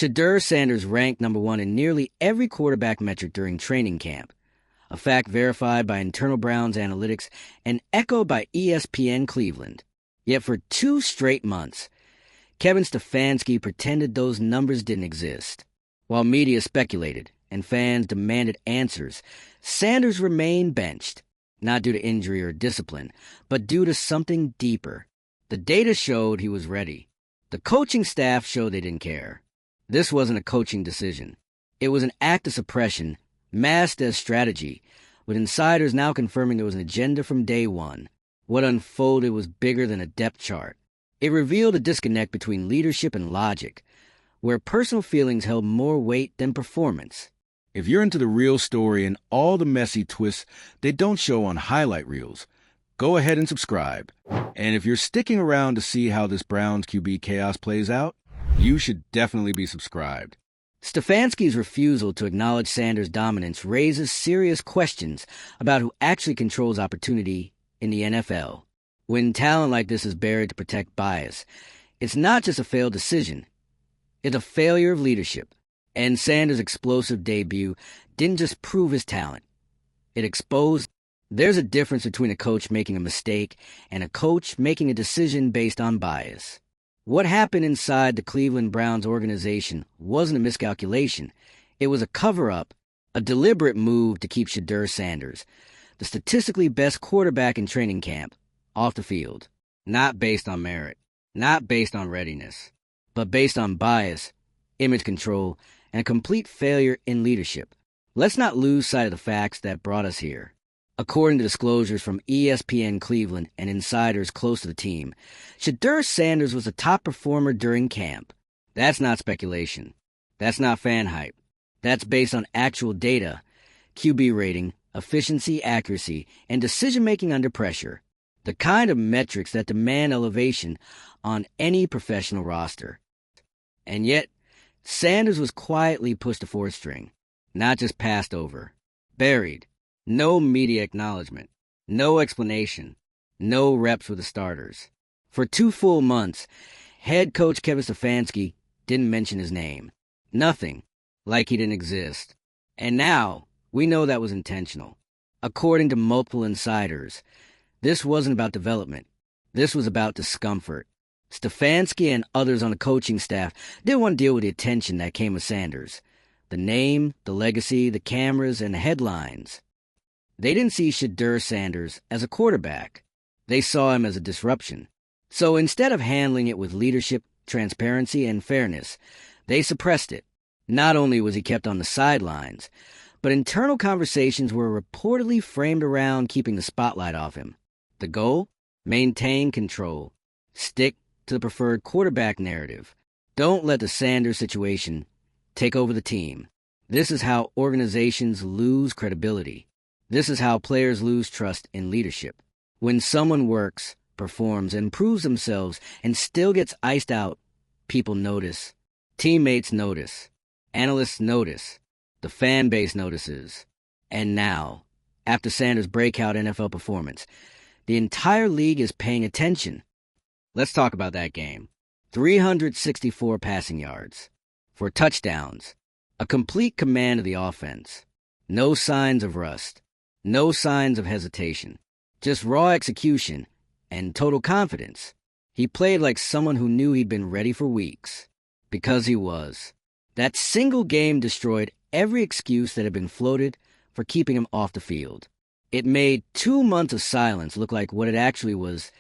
Shedeur Sanders ranked number one in nearly every quarterback metric during training camp, a fact verified by internal Browns analytics and echoed by ESPN Cleveland. Yet for 2 straight months, Kevin Stefanski pretended those numbers didn't exist. While media speculated and fans demanded answers, Sanders remained benched, not due to injury or discipline, but due to something deeper. The data showed he was ready. The coaching staff showed they didn't care. This wasn't a coaching decision. It was an act of suppression, masked as strategy, with insiders now confirming there was an agenda from day one. What unfolded was bigger than a depth chart. It revealed a disconnect between leadership and logic, where personal feelings held more weight than performance. If you're into the real story and all the messy twists they don't show on highlight reels, go ahead and subscribe. And if you're sticking around to see how this Browns QB chaos plays out, you should definitely be subscribed. Stefanski's refusal to acknowledge Sanders' dominance raises serious questions about who actually controls opportunity in the NFL. When talent like this is buried to protect bias, it's not just a failed decision. It's a failure of leadership. And Sanders' explosive debut didn't just prove his talent. It exposed there's a difference between a coach making a mistake and a coach making a decision based on bias. What happened inside the Cleveland Browns organization wasn't a miscalculation. It was a cover-up, a deliberate move to keep Shedeur Sanders, the statistically best quarterback in training camp, off the field. Not based on merit, not based on readiness, but based on bias, image control, and a complete failure in leadership. Let's not lose sight of the facts that brought us here. According to disclosures from ESPN Cleveland and insiders close to the team, Shedeur Sanders was a top performer during camp. That's not speculation. That's not fan hype. That's based on actual data, QB rating, efficiency, accuracy, and decision-making under pressure. The kind of metrics that demand elevation on any professional roster. And yet, Sanders was quietly pushed to fourth string, not just passed over, buried. No media acknowledgement, no explanation, no reps with the starters. For 2 full months, head coach Kevin Stefanski didn't mention his name. Nothing, like he didn't exist. And now, we know that was intentional. According to multiple insiders, this wasn't about development. This was about discomfort. Stefanski and others on the coaching staff didn't want to deal with the attention that came with Sanders. The name, the legacy, the cameras, and the headlines. They didn't see Shedeur Sanders as a quarterback. They saw him as a disruption. So instead of handling it with leadership, transparency, and fairness, they suppressed it. Not only was he kept on the sidelines, but internal conversations were reportedly framed around keeping the spotlight off him. The goal? Maintain control. Stick to the preferred quarterback narrative. Don't let the Sanders situation take over the team. This is how organizations lose credibility. This is how players lose trust in leadership. When someone works, performs, and proves themselves and still gets iced out, people notice. Teammates notice. Analysts notice. The fan base notices. And now, after Sanders' breakout NFL performance, the entire league is paying attention. Let's talk about that game. 364 passing yards. 4 touchdowns. A complete command of the offense. No signs of rust. No signs of hesitation. Just raw execution and total confidence. He played like someone who knew he'd been ready for weeks. Because he was. That single game destroyed every excuse that had been floated for keeping him off the field. It made 2 months of silence look like what it actually was,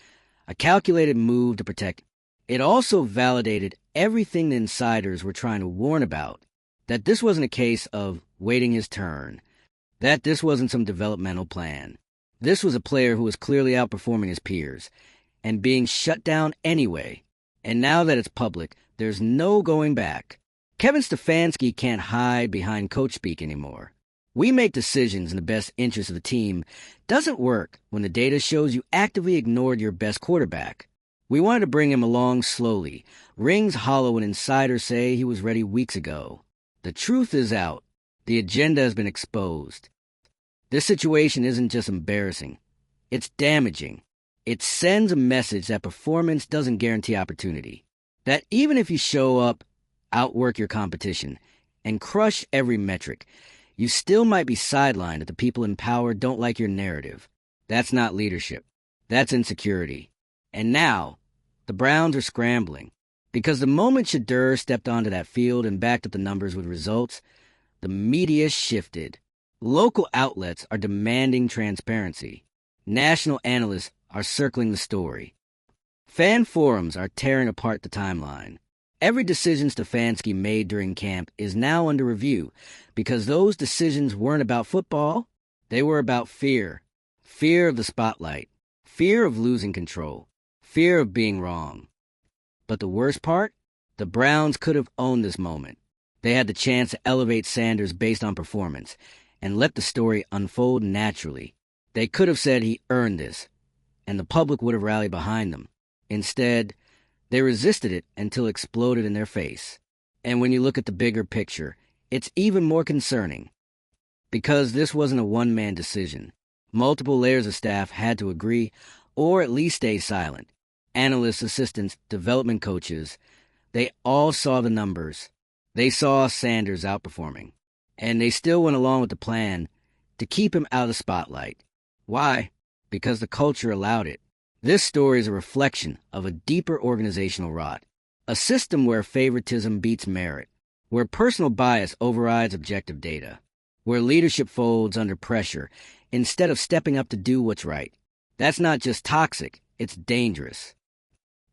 a calculated move to protect. It also validated everything the insiders were trying to warn about, that this wasn't a case of waiting his turn, that this wasn't some developmental plan. This was a player who was clearly outperforming his peers and being shut down anyway. And now that it's public, there's no going back. Kevin Stefanski can't hide behind coach speak anymore. We make decisions in the best interest of the team doesn't work when the data shows you actively ignored your best quarterback. We wanted to bring him along slowly. Rings hollow when insiders say he was ready weeks ago. The truth is out. The agenda has been exposed. This situation isn't just embarrassing. It's damaging. It sends a message that performance doesn't guarantee opportunity. That even if you show up outwork your competition, and crush every metric, you still might be sidelined if the people in power don't like your narrative. That's not leadership. That's insecurity. And now, the Browns are scrambling. Because the moment Shedeur stepped onto that field and backed up the numbers with results, the media shifted. Local outlets are demanding transparency. National analysts are circling the story. Fan forums are tearing apart the timeline. Every decision Stefanski made during camp is now under review because those decisions weren't about football. They were about fear. Fear of the spotlight. Fear of losing control. Fear of being wrong. But the worst part? The Browns could have owned this moment. They had the chance to elevate Sanders based on performance and let the story unfold naturally. They could have said he earned this, and the public would have rallied behind them. Instead, they resisted it until it exploded in their face. And when you look at the bigger picture, it's even more concerning. Because this wasn't a one-man decision. Multiple layers of staff had to agree, or at least stay silent. Analysts, assistants, development coaches, they all saw the numbers. They saw Sanders outperforming. And they still went along with the plan to keep him out of the spotlight. Why? Because the culture allowed it. This story is a reflection of a deeper organizational rot. A system where favoritism beats merit. Where personal bias overrides objective data. Where leadership folds under pressure instead of stepping up to do what's right. That's not just toxic, it's dangerous.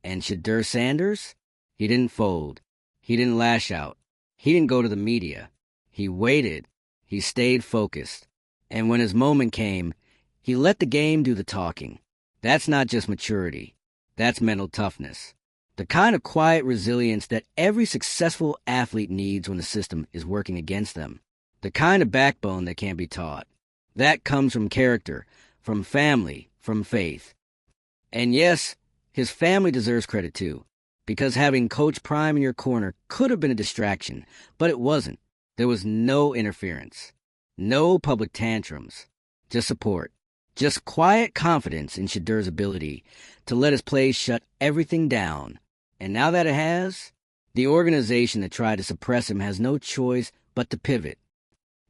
And Shedeur Sanders? He didn't fold. He didn't lash out. He didn't go to the media. He waited. He stayed focused. And when his moment came, he let the game do the talking. That's not just maturity. That's mental toughness. The kind of quiet resilience that every successful athlete needs when the system is working against them. The kind of backbone that can't be taught. That comes from character, from family, from faith. And yes, his family deserves credit too, because having Coach Prime in your corner could have been a distraction, but it wasn't. There was no interference, no public tantrums, just support, just quiet confidence in Shedeur's ability to let his plays shut everything down. And now that it has, the organization that tried to suppress him has no choice but to pivot.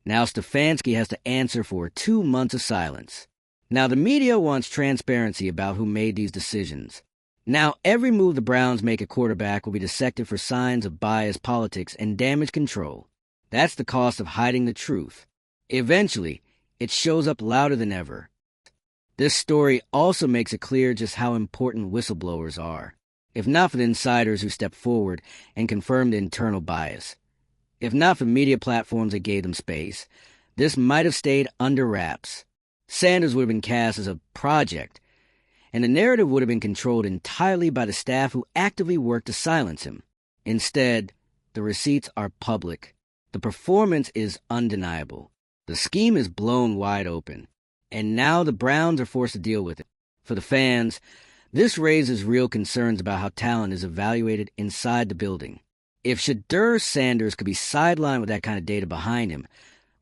Now Stefanski has to answer for 2 months of silence. Now the media wants transparency about who made these decisions. Now every move the Browns make at quarterback will be dissected for signs of bias, politics, and damage control. That's the cost of hiding the truth. Eventually, it shows up louder than ever. This story also makes it clear just how important whistleblowers are. If not for the insiders who stepped forward and confirmed the internal bias. If not for media platforms that gave them space, this might have stayed under wraps. Sanders would have been cast as a project, and the narrative would have been controlled entirely by the staff who actively worked to silence him. Instead, the receipts are public. The performance is undeniable. The scheme is blown wide open. And now the Browns are forced to deal with it. For the fans, this raises real concerns about how talent is evaluated inside the building. If Shedeur Sanders could be sidelined with that kind of data behind him,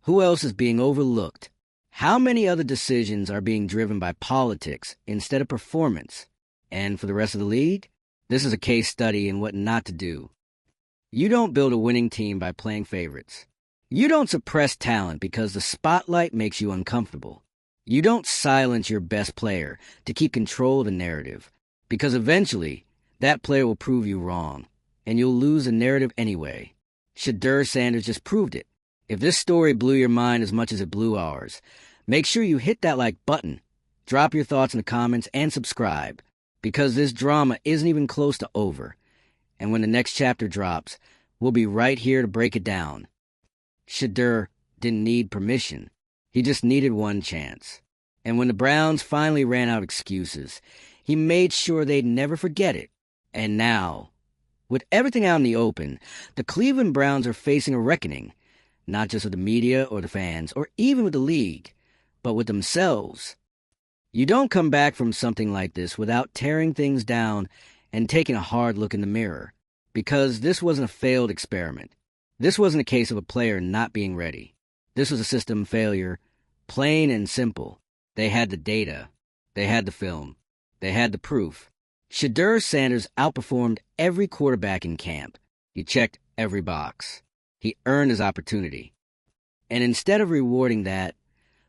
who else is being overlooked? How many other decisions are being driven by politics instead of performance? And for the rest of the league, this is a case study in what not to do. You don't build a winning team by playing favorites. You don't suppress talent because the spotlight makes you uncomfortable. You don't silence your best player to keep control of the narrative, because eventually that player will prove you wrong, and you'll lose the narrative anyway. Shedeur Sanders just proved it. If this story blew your mind as much as it blew ours, make sure you hit that like button, drop your thoughts in the comments, and subscribe, because this drama isn't even close to over. And when the next chapter drops, we'll be right here to break it down. Shedeur didn't need permission. He just needed one chance. And when the Browns finally ran out of excuses, he made sure they'd never forget it. And now, with everything out in the open, the Cleveland Browns are facing a reckoning, not just with the media or the fans, or even with the league, but with themselves. You don't come back from something like this without tearing things down and taking a hard look in the mirror, because this wasn't a failed experiment. This wasn't a case of a player not being ready. This was a system failure, plain and simple. They had the data. They had the film. They had the proof. Shedeur Sanders outperformed every quarterback in camp. He checked every box. He earned his opportunity. And instead of rewarding that,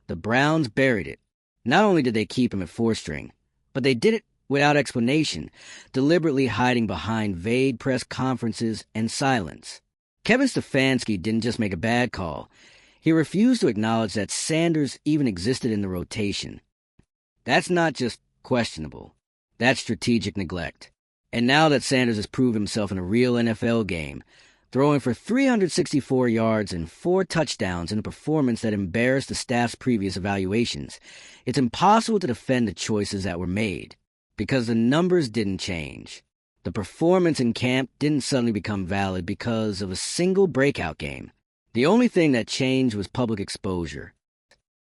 the Browns buried it. Not only did they keep him at four-string, but they did it without explanation, deliberately hiding behind vague press conferences and silence. Kevin Stefanski didn't just make a bad call. He refused to acknowledge that Sanders even existed in the rotation. That's not just questionable. That's strategic neglect. And now that Sanders has proved himself in a real NFL game, throwing for 364 yards and 4 touchdowns in a performance that embarrassed the staff's previous evaluations, it's impossible to defend the choices that were made, because the numbers didn't change. The performance in camp didn't suddenly become valid because of a single breakout game. The only thing that changed was public exposure.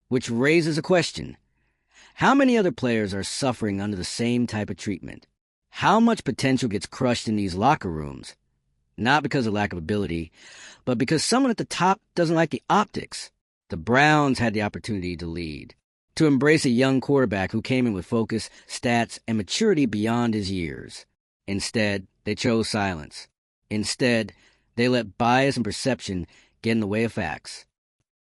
Which raises a question. How many other players are suffering under the same type of treatment? How much potential gets crushed in these locker rooms? Not because of lack of ability, but because someone at the top doesn't like the optics. The Browns had the opportunity to lead, to embrace a young quarterback who came in with focus, stats, and maturity beyond his years. Instead, they chose silence. Instead, they let bias and perception get in the way of facts.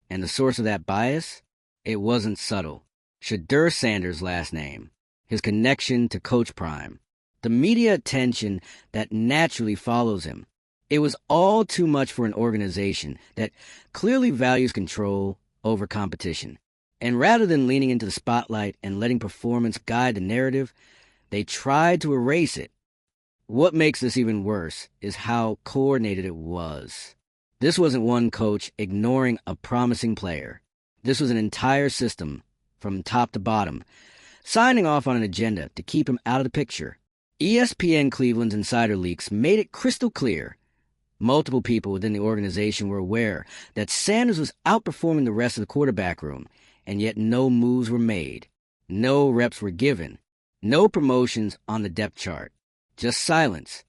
And the source of that bias? It wasn't subtle. Shedeur Sanders' last name, his connection to Coach Prime, the media attention that naturally follows him. It was all too much for an organization that clearly values control over competition. And rather than leaning into the spotlight and letting performance guide the narrative, they tried to erase it. What makes this even worse is how coordinated it was. This wasn't one coach ignoring a promising player. This was an entire system, from top to bottom, signing off on an agenda to keep him out of the picture. ESPN Cleveland's insider leaks made it crystal clear. Multiple people within the organization were aware that Sanders was outperforming the rest of the quarterback room, and yet no moves were made. No reps were given. No promotions on the depth chart. Just silence.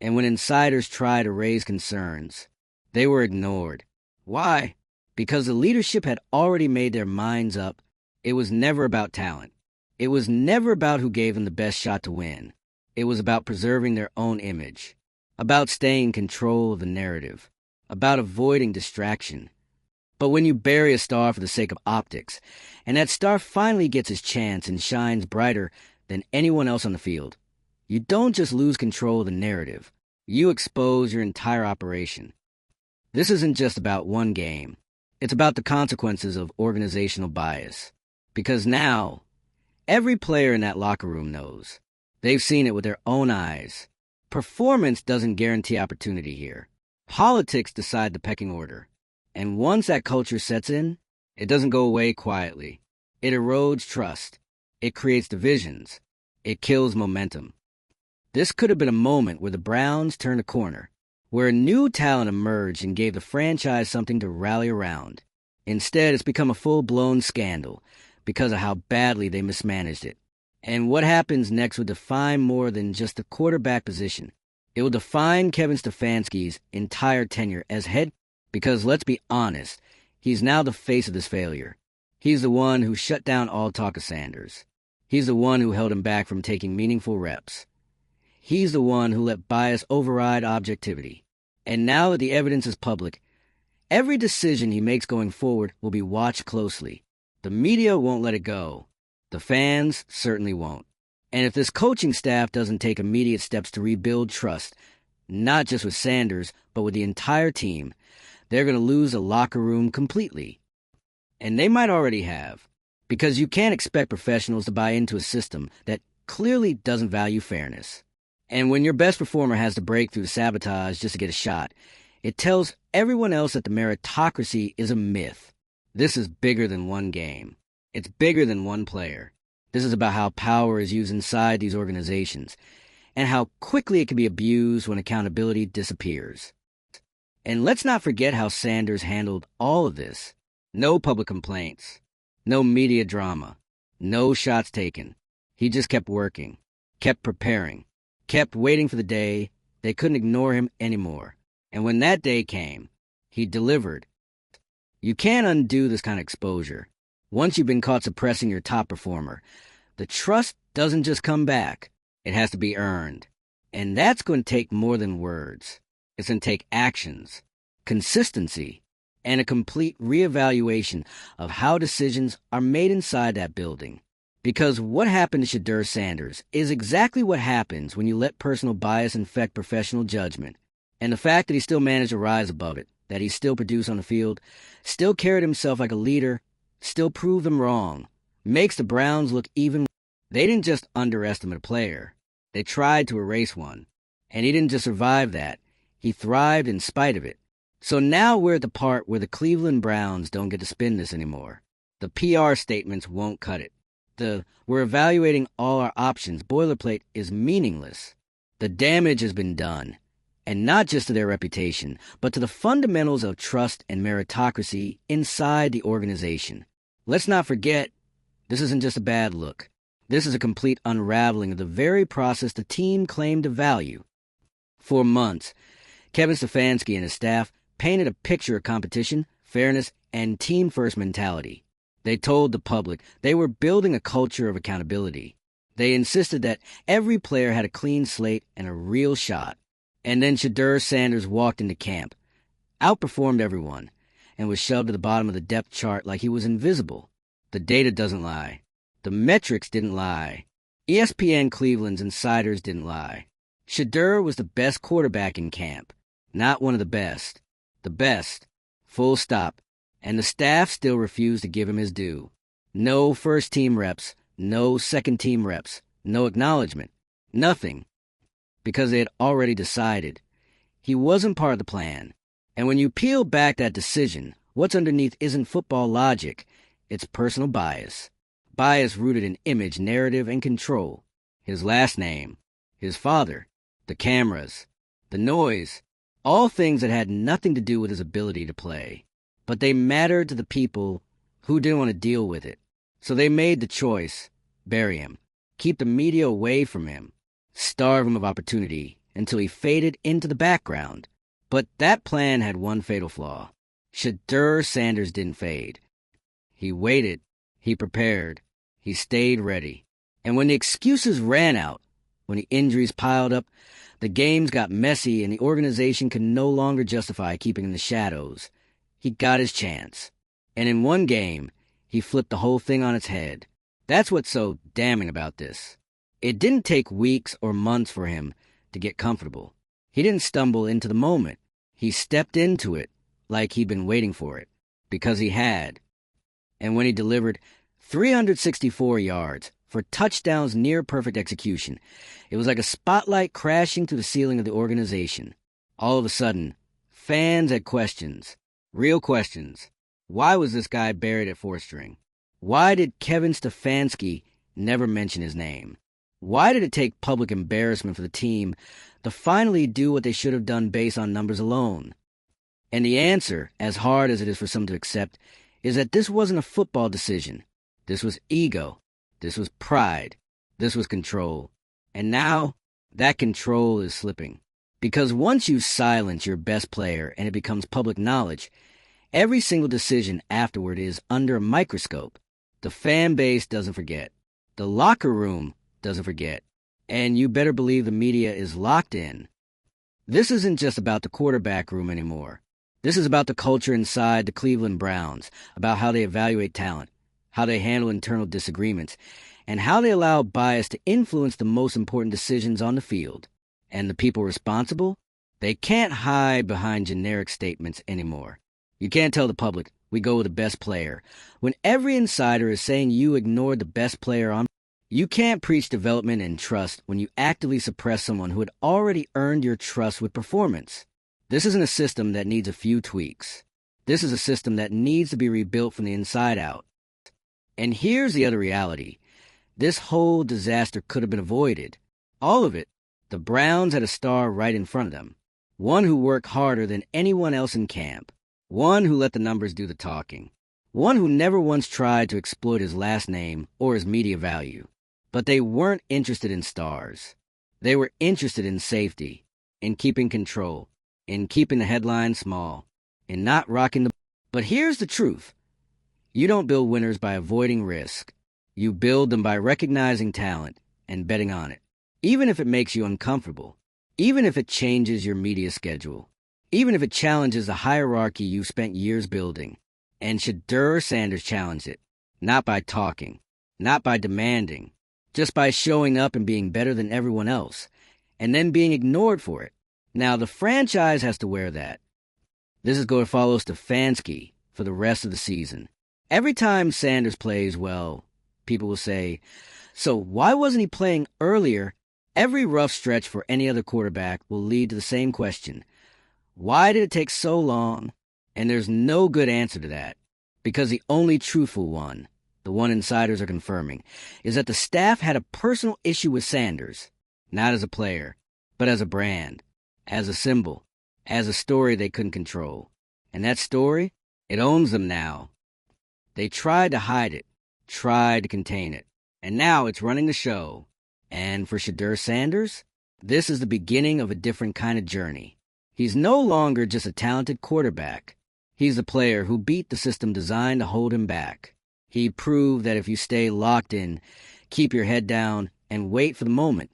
And when insiders tried to raise concerns, they were ignored. Why? Because the leadership had already made their minds up. It was never about talent. It was never about who gave them the best shot to win. It was about preserving their own image, about staying in control of the narrative, about avoiding distraction. But when you bury a star for the sake of optics, and that star finally gets his chance and shines brighter than anyone else on the field, you don't just lose control of the narrative. You expose your entire operation. This isn't just about one game. It's about the consequences of organizational bias. Because now, every player in that locker room knows. They've seen it with their own eyes. Performance doesn't guarantee opportunity here. Politics decide the pecking order. And once that culture sets in, it doesn't go away quietly. It erodes trust. It creates divisions. It kills momentum. This could have been a moment where the Browns turned a corner, where a new talent emerged and gave the franchise something to rally around. Instead, it's become a full-blown scandal because of how badly they mismanaged it. And what happens next will define more than just the quarterback position. It will define Kevin Stefanski's entire tenure as head, because let's be honest, he's now the face of this failure. He's the one who shut down all talk of Sanders. He's the one who held him back from taking meaningful reps. He's the one who let bias override objectivity. And now that the evidence is public, every decision he makes going forward will be watched closely. The media won't let it go. The fans certainly won't. And if this coaching staff doesn't take immediate steps to rebuild trust, not just with Sanders, but with the entire team, they're going to lose the locker room completely. And they might already have, because you can't expect professionals to buy into a system that clearly doesn't value fairness. And when your best performer has to break through sabotage just to get a shot, it tells everyone else that the meritocracy is a myth. This is bigger than one game. It's bigger than one player. This is about how power is used inside these organizations, and how quickly it can be abused when accountability disappears. And let's not forget how Sanders handled all of this. No public complaints. No media drama. No shots taken. He just kept working. Kept preparing. Kept waiting for the day they couldn't ignore him anymore. And when that day came, he delivered. You can't undo this kind of exposure. Once you've been caught suppressing your top performer, the trust doesn't just come back. It has to be earned. And that's going to take more than words. It's going to take actions, consistency, and a complete reevaluation of how decisions are made inside that building. Because what happened to Shedeur Sanders is exactly what happens when you let personal bias infect professional judgment. And the fact that he still managed to rise above it, that he still produced on the field, still carried himself like a leader, still proved them wrong, makes the Browns look even. They didn't just underestimate a player. They tried to erase one. And he didn't just survive that. He thrived in spite of it. So now we're at the part where the Cleveland Browns don't get to spin this anymore. The PR statements won't cut it. We're evaluating all our options boilerplate is meaningless. The damage has been done. And not just to their reputation, but to the fundamentals of trust and meritocracy inside the organization. Let's not forget, this isn't just a bad look. This is a complete unraveling of the very process the team claimed to value. For months, Kevin Stefanski and his staff painted a picture of competition, fairness, and team-first mentality. They told the public they were building a culture of accountability. They insisted that every player had a clean slate and a real shot. And then Shedeur Sanders walked into camp, outperformed everyone, and was shoved to the bottom of the depth chart like he was invisible. The data doesn't lie. The metrics didn't lie. ESPN Cleveland's insiders didn't lie. Shedeur was the best quarterback in camp. Not one of the best. The best. Full stop. And the staff still refused to give him his due. No first-team reps. No second-team reps. No acknowledgement. Nothing. Because they had already decided. He wasn't part of the plan. And when you peel back that decision, what's underneath isn't football logic. It's personal bias. Bias rooted in image, narrative, and control. His last name. His father. The cameras. The noise. All things that had nothing to do with his ability to play. But they mattered to the people who didn't want to deal with it. So they made the choice. Bury him. Keep the media away from him. Starve him of opportunity until he faded into the background. But that plan had one fatal flaw. Shedeur Sanders didn't fade. He waited. He prepared. He stayed ready. And when the excuses ran out, when the injuries piled up, the games got messy and the organization could no longer justify keeping in the shadows, he got his chance. And in one game, he flipped the whole thing on its head. That's what's so damning about this. It didn't take weeks or months for him to get comfortable. He didn't stumble into the moment. He stepped into it like he'd been waiting for it, because he had. And when he delivered 364 yards for touchdowns near perfect execution, it was like a spotlight crashing through the ceiling of the organization. All of a sudden, fans had questions. Real questions. Why was this guy buried at fourth string? Why did Kevin Stefanski never mention his name? Why did it take public embarrassment for the team to finally do what they should have done based on numbers alone? And the answer, as hard as it is for some to accept, is that this wasn't a football decision. This was ego. This was pride. This was control. And now, that control is slipping. Because once you silence your best player and it becomes public knowledge, every single decision afterward is under a microscope. The fan base doesn't forget. The locker room doesn't forget. And you better believe the media is locked in. This isn't just about the quarterback room anymore. This is about the culture inside the Cleveland Browns, about how they evaluate talent, how they handle internal disagreements, and how they allow bias to influence the most important decisions on the field. And the people responsible? They can't hide behind generic statements anymore. You can't tell the public, we go with the best player, when every insider is saying you ignored the best player on. You can't preach development and trust when you actively suppress someone who had already earned your trust with performance. This isn't a system that needs a few tweaks. This is a system that needs to be rebuilt from the inside out. And here's the other reality. This whole disaster could have been avoided. All of it. The Browns had a star right in front of them. One who worked harder than anyone else in camp. One who let the numbers do the talking. One who never once tried to exploit his last name or his media value. But they weren't interested in stars. They were interested in safety, in keeping control, in keeping the headline small, in not rocking the... But here's the truth. You don't build winners by avoiding risk. You build them by recognizing talent and betting on it, even if it makes you uncomfortable, even if it changes your media schedule, even if it challenges the hierarchy you've spent years building. And Shedeur Sanders challenged it, not by talking, not by demanding, just by showing up and being better than everyone else, and then being ignored for it. Now, the franchise has to wear that. This is going to follow Stefanski for the rest of the season. Every time Sanders plays well, people will say, so why wasn't he playing earlier? Every rough stretch for any other quarterback will lead to the same question. Why did it take so long? And there's no good answer to that, because the only truthful one, the one insiders are confirming, is that the staff had a personal issue with Sanders, not as a player, but as a brand, as a symbol, as a story they couldn't control. And that story, it owns them now. They tried to hide it, tried to contain it, and now it's running the show. And for Shedeur Sanders, this is the beginning of a different kind of journey. He's no longer just a talented quarterback. He's a player who beat the system designed to hold him back. He proved that if you stay locked in, keep your head down, and wait for the moment,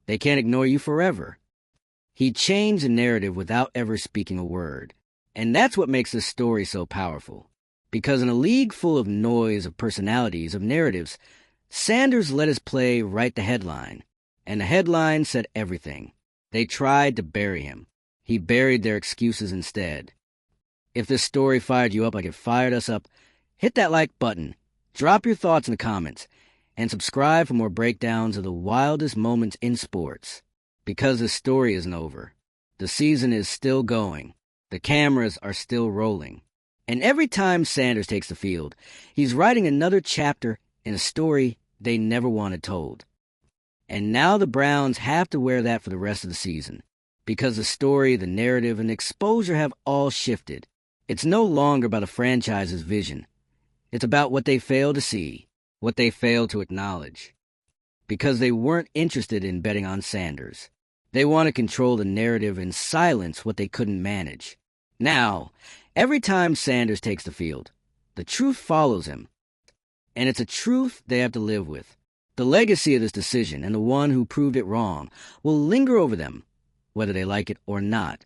they can't ignore you forever. He changed the narrative without ever speaking a word. And that's what makes this story so powerful. Because in a league full of noise, of personalities, of narratives, Sanders let his play write the headline. And the headline said everything. They tried to bury him. He buried their excuses instead. If this story fired you up like it fired us up, hit that like button, drop your thoughts in the comments, and subscribe for more breakdowns of the wildest moments in sports. Because this story isn't over. The season is still going. The cameras are still rolling. And every time Sanders takes the field, he's writing another chapter in a story they never wanted told. And now the Browns have to wear that for the rest of the season. Because the story, the narrative, and the exposure have all shifted. It's no longer about a franchise's vision. It's about what they failed to see, what they failed to acknowledge. Because they weren't interested in betting on Sanders. They want to control the narrative and silence what they couldn't manage. Now, every time Sanders takes the field, the truth follows him. And it's a truth they have to live with. The legacy of this decision and the one who proved it wrong will linger over them, whether they like it or not.